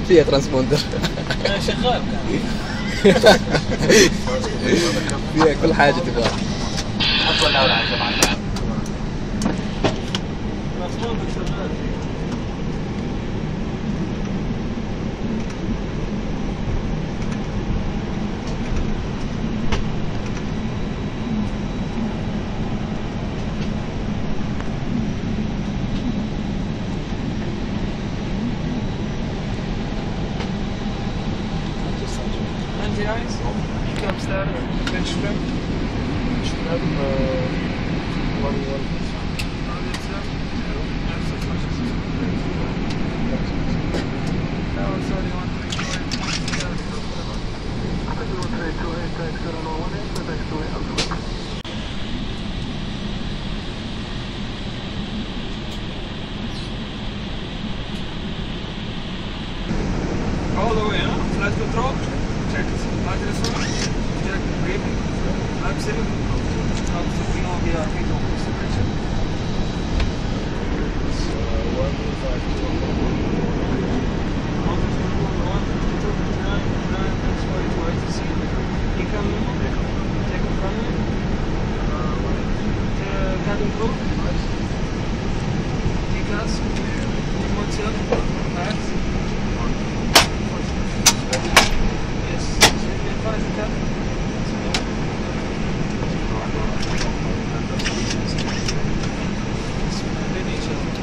فيها ترانسبوندر. شغال كان. فيها كل حاجة تبغاها. حطوا الأولى على جماعة. ترانسبوندر شغال. Anti-ice, cup starter, bench strip. Should have 1-1. Now it's only 1-3. All the way, huh? Flight control. Check it. Flight control. Check briefing. I'm sitting. Not we know we are heat over separation. So 1-5-2-1-2-9, that's why it's wide to see. Incoming. Take it from me. Cabin crew. TCAS. Remote self. Max. Yes, advise the captain. They need each other.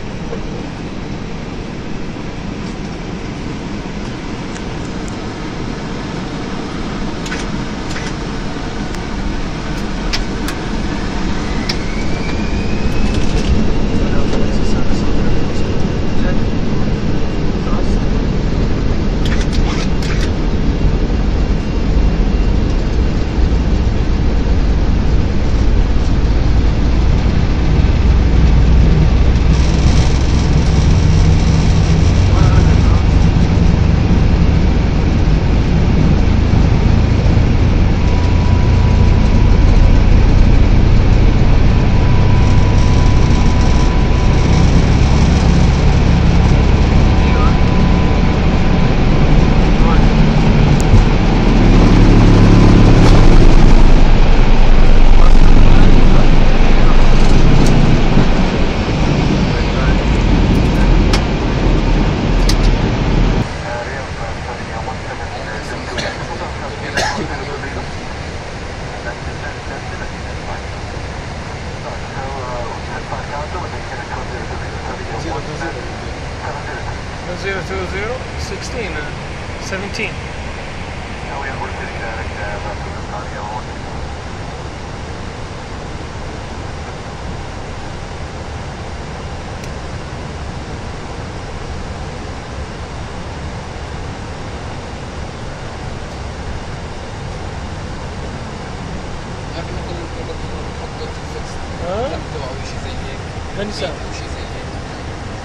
ثاني ساعة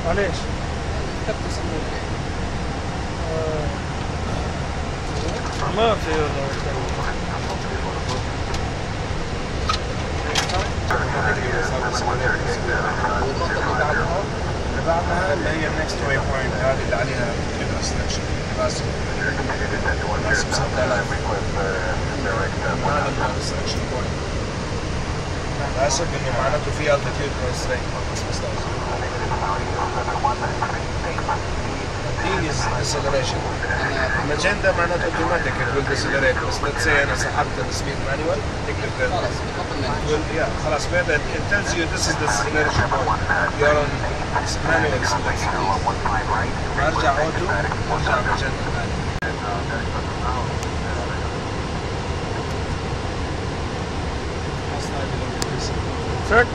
معليش ما في والله بعدها اللي هي النكست واي بوينت هذه اللي عليها الانستراكشن لازم لازم 6000 هذا الانستراكشن بوينت حسب انه معناته في altitude constraint دي is acceleration magenta معناته automatic it will decelerate بس let's say انا سحبت السبيد مانوال خلاص بعد it tells you this is the acceleration point you're on manual acceleration ارجع اوتو ارجع magenta Check.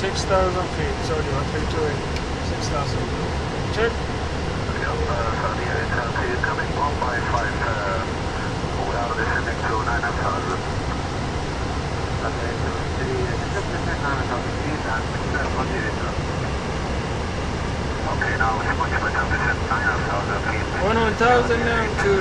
6,000 feet. Sorry, 1328. 6,000. Check. Coming 155. Without descending to 9,000. Okay, so the 9,000 feet and okay, now it's much better. 9,000 feet. 1,000 now to.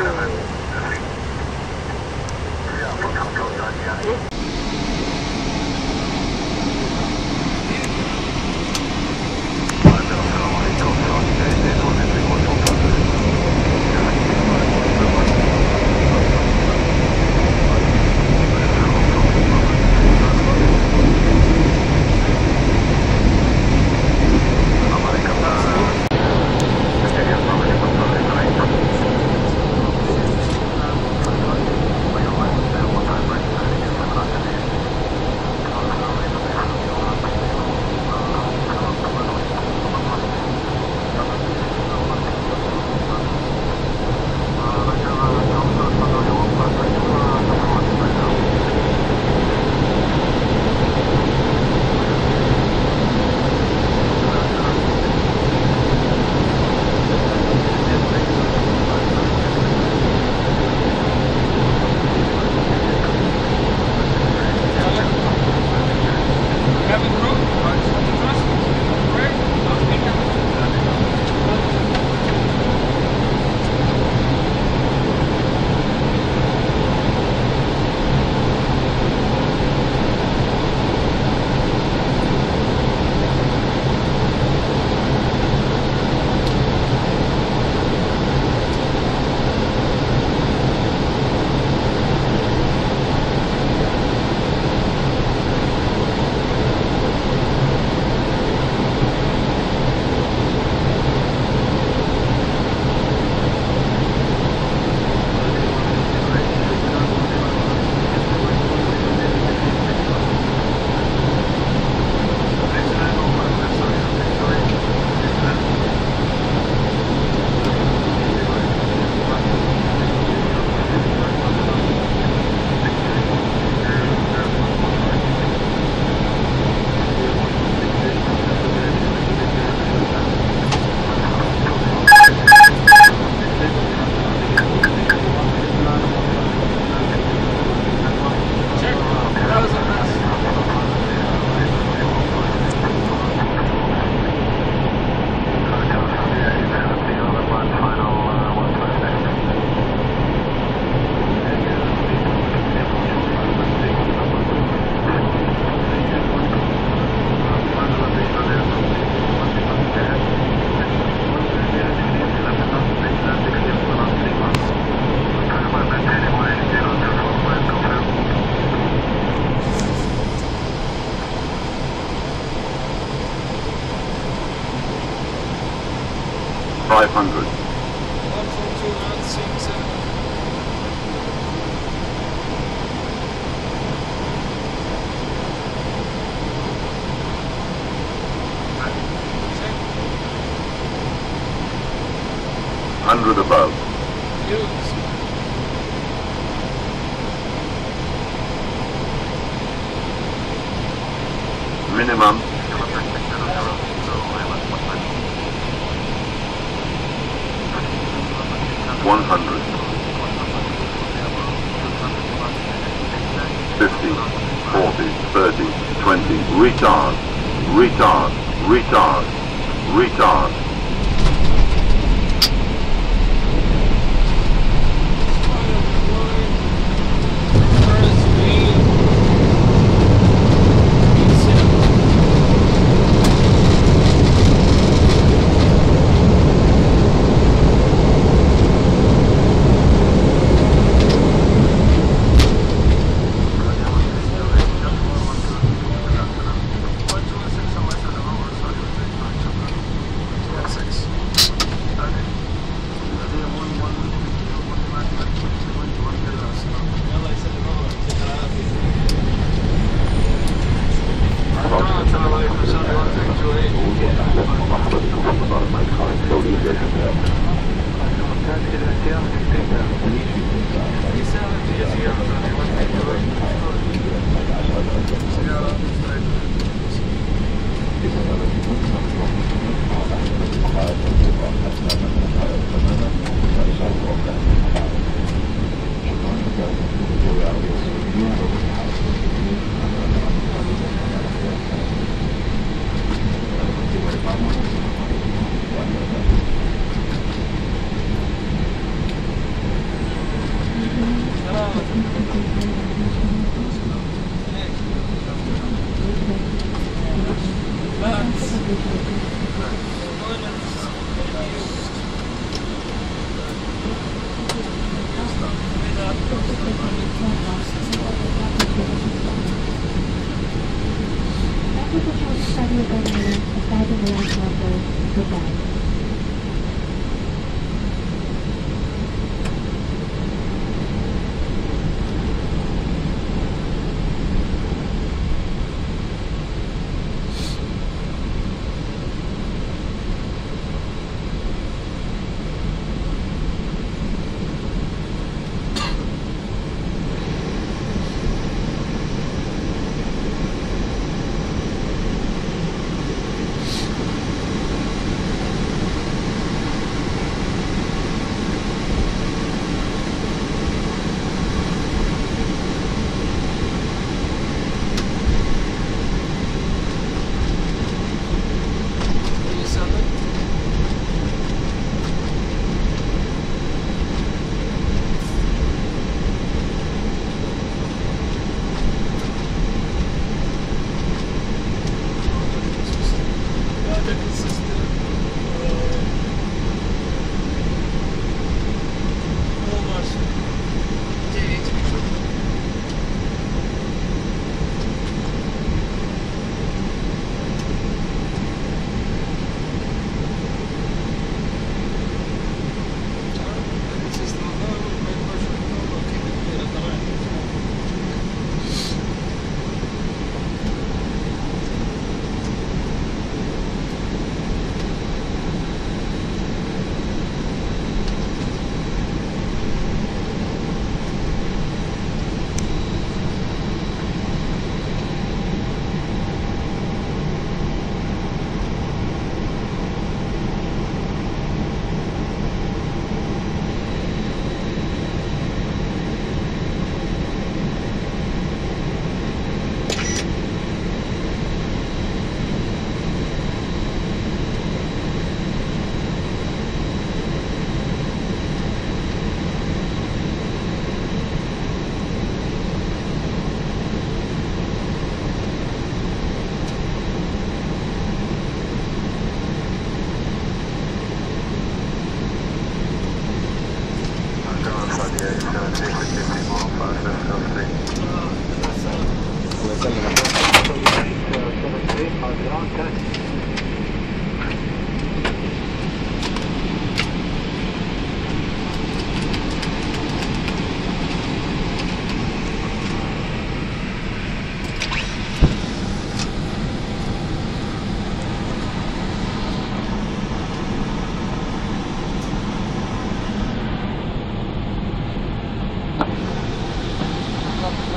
500. 142.967. Hundred above. Use. Minimum. 100. 50. 40. 30. 20. Retard. Retard. Retard. Retard.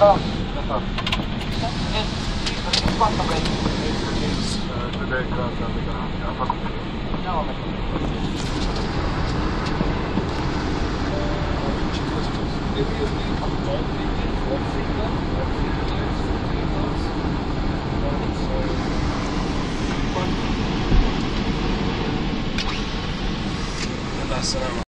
If you